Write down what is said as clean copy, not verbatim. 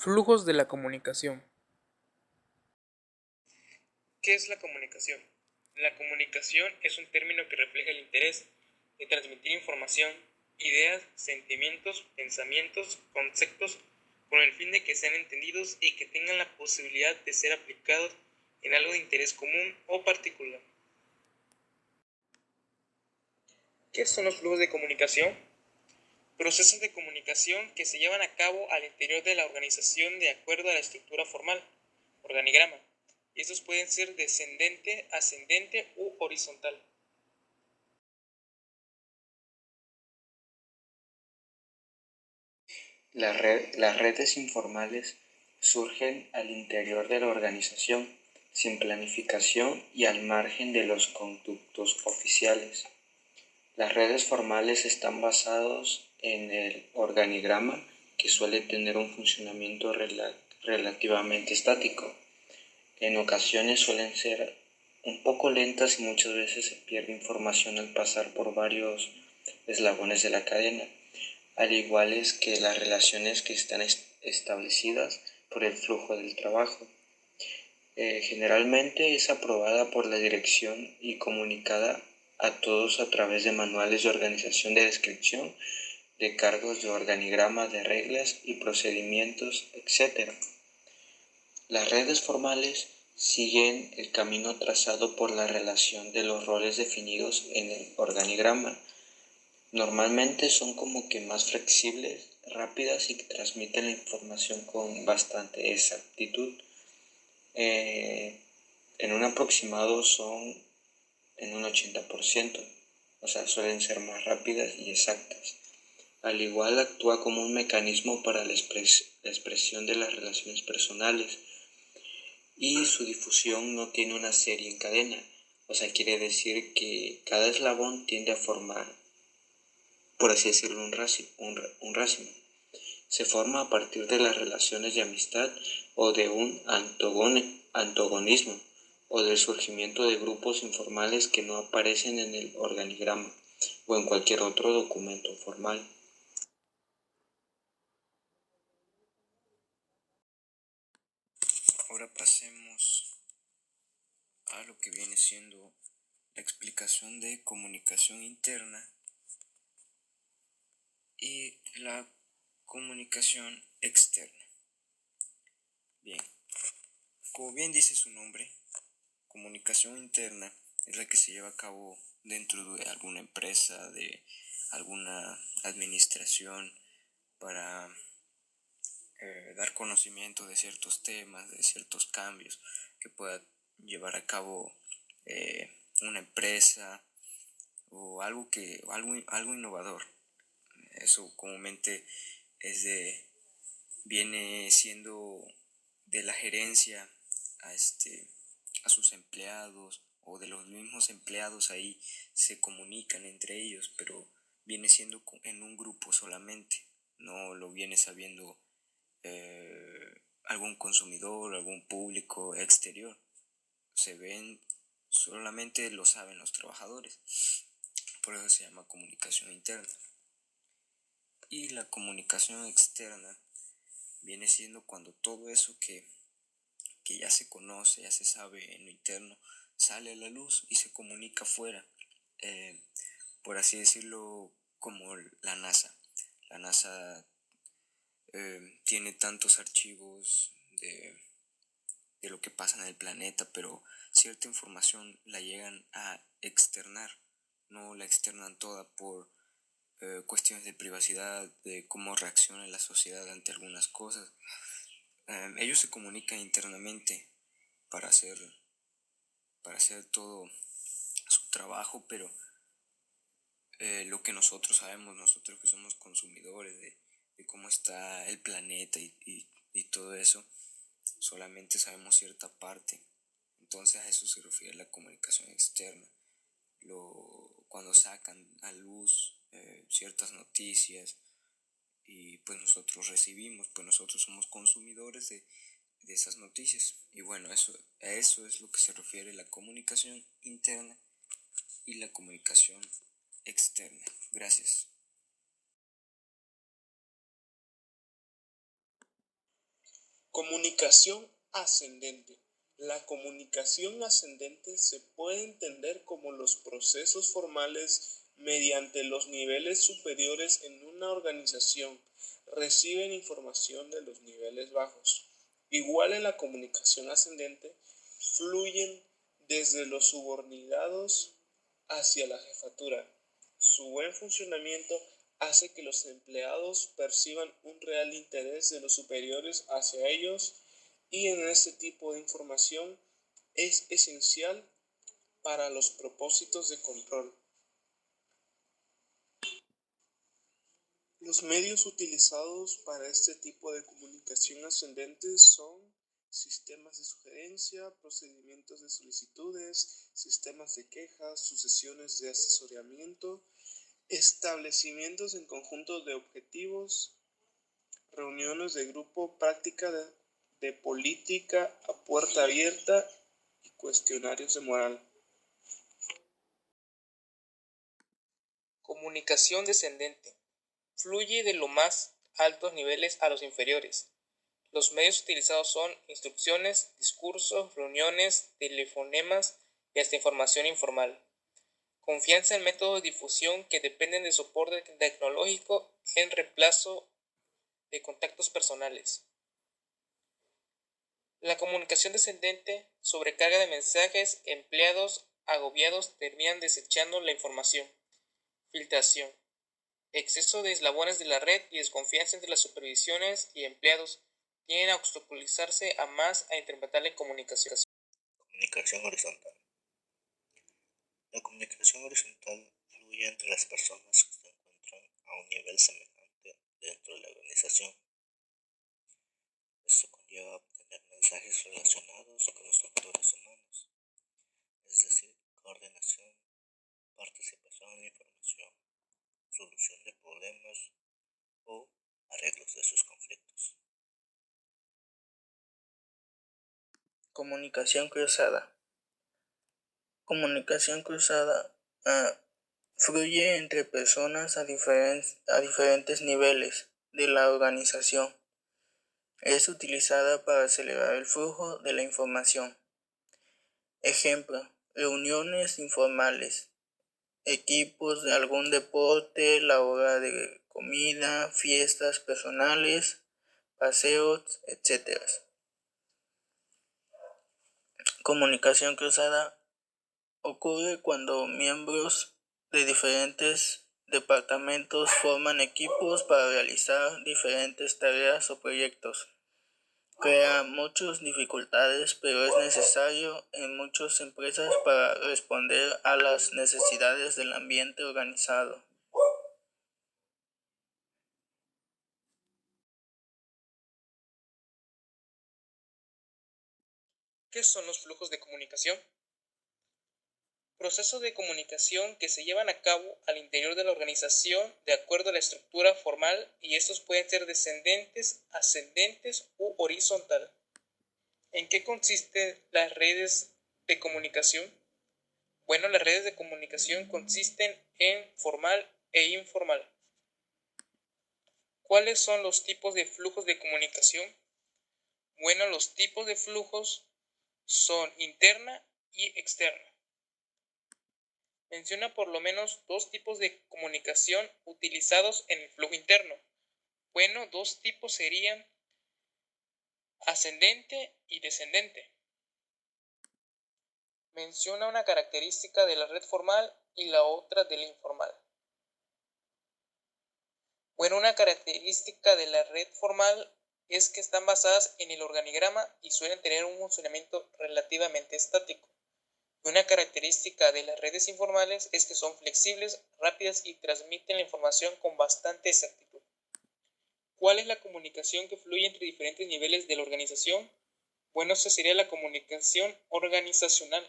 Flujos de la comunicación. ¿Qué es la comunicación? La comunicación es un término que refleja el interés de transmitir información, ideas, sentimientos, pensamientos, conceptos, con el fin de que sean entendidos y que tengan la posibilidad de ser aplicados en algo de interés común o particular. ¿Qué son los flujos de comunicación? Procesos de comunicación que se llevan a cabo al interior de la organización de acuerdo a la estructura formal, organigrama. Estos pueden ser descendente, ascendente u horizontal. Las redes informales surgen al interior de la organización, sin planificación y al margen de los conductos oficiales. Las redes formales están basadas en el organigrama, que suele tener un funcionamiento relativamente estático. En ocasiones suelen ser un poco lentas y muchas veces se pierde información al pasar por varios eslabones de la cadena, al igual es que las relaciones que están establecidas por el flujo del trabajo. Generalmente es aprobada por la dirección y comunicada a todos a través de manuales de organización de descripción, de cargos de organigrama, de reglas y procedimientos, etc. Las redes formales siguen el camino trazado por la relación de los roles definidos en el organigrama. Normalmente son como que más flexibles, rápidas y que transmiten la información con bastante exactitud. En un aproximado son en un 80%, o sea, suelen ser más rápidas y exactas. Al igual actúa como un mecanismo para la expresión de las relaciones personales y su difusión no tiene una serie en cadena, o sea, quiere decir que cada eslabón tiende a formar, por así decirlo, un racimo. Se forma a partir de las relaciones de amistad o de un antagonismo o del surgimiento de grupos informales que no aparecen en el organigrama o en cualquier otro documento formal. Ahora pasemos a lo que viene siendo la explicación de comunicación interna y la comunicación externa. Bien, como bien dice su nombre, comunicación interna es la que se lleva a cabo dentro de alguna empresa, de alguna administración, para dar conocimiento de ciertos temas, de ciertos cambios que pueda llevar a cabo una empresa o algo innovador. Eso comúnmente viene siendo de la gerencia a sus empleados, o de los mismos empleados ahí se comunican entre ellos, pero viene siendo en un grupo solamente, no lo viene sabiendo algún consumidor, algún público exterior. Solamente lo saben los trabajadores. Por eso se llama comunicación interna. Y la comunicación externa viene siendo cuando todo eso que ya se conoce, ya se sabe en lo interno, sale a la luz y se comunica afuera. Por así decirlo, como la NASA. La NASA tiene tantos archivos de lo que pasa en el planeta, pero cierta información la llegan a externar, no la externan toda por cuestiones de privacidad, de cómo reacciona la sociedad ante algunas cosas. Ellos se comunican internamente para hacer, todo su trabajo, pero lo que nosotros sabemos, nosotros que somos consumidores de cómo está el planeta y todo eso, solamente sabemos cierta parte. Entonces a eso se refiere la comunicación externa. Cuando sacan a luz ciertas noticias y pues nosotros recibimos, pues nosotros somos consumidores de esas noticias. Y bueno, a eso es lo que se refiere la comunicación interna y la comunicación externa. Gracias. Comunicación ascendente. La comunicación ascendente se puede entender como los procesos formales mediante los niveles superiores en una organización reciben información de los niveles bajos. Igual en la comunicación ascendente, fluyen desde los subordinados hacia la jefatura. Su buen funcionamiento hace que los empleados perciban un real interés de los superiores hacia ellos, y en este tipo de información es esencial para los propósitos de control. Los medios utilizados para este tipo de comunicación ascendente son sistemas de sugerencia, procedimientos de solicitudes, sistemas de quejas, sucesiones de asesoramiento, establecimientos en conjuntos de objetivos, reuniones de grupo, práctica de política a puerta abierta y cuestionarios de moral. Comunicación descendente. Fluye de los más altos niveles a los inferiores. Los medios utilizados son instrucciones, discursos, reuniones, telefonemas y hasta información informal. Confianza en métodos de difusión que dependen de soporte tecnológico en reemplazo de contactos personales. La comunicación descendente, sobrecarga de mensajes, empleados agobiados terminan desechando la información. Filtración. Exceso de eslabones de la red y desconfianza entre las supervisiones y empleados tienden a obstaculizarse a más a interpretar la comunicación. Comunicación horizontal. La comunicación horizontal fluye entre las personas que se encuentran a un nivel semejante dentro de la organización. Esto conlleva obtener mensajes relacionados con los factores humanos, es decir, coordinación, participación en la información, solución de problemas o arreglos de sus conflictos. Comunicación cruzada. Comunicación cruzada fluye entre personas a diferentes niveles de la organización. Es utilizada para acelerar el flujo de la información. Ejemplo, reuniones informales, equipos de algún deporte, la hora de comida, fiestas personales, paseos, etc. Comunicación cruzada ocurre cuando miembros de diferentes departamentos forman equipos para realizar diferentes tareas o proyectos. Crea muchas dificultades, pero es necesario en muchas empresas para responder a las necesidades del ambiente organizado. ¿Qué son los flujos de comunicación? Procesos de comunicación que se llevan a cabo al interior de la organización de acuerdo a la estructura formal, y estos pueden ser descendentes, ascendentes u horizontal. ¿En qué consisten las redes de comunicación? Bueno, las redes de comunicación consisten en formal e informal. ¿Cuáles son los tipos de flujos de comunicación? Bueno, los tipos de flujos son interna y externa. Menciona por lo menos dos tipos de comunicación utilizados en el flujo interno. Bueno, dos tipos serían ascendente y descendente. Menciona una característica de la red formal y la otra de la informal. Bueno, una característica de la red formal es que están basadas en el organigrama y suelen tener un funcionamiento relativamente estático. Una característica de las redes informales es que son flexibles, rápidas y transmiten la información con bastante exactitud. ¿Cuál es la comunicación que fluye entre diferentes niveles de la organización? Bueno, esta sería la comunicación organizacional.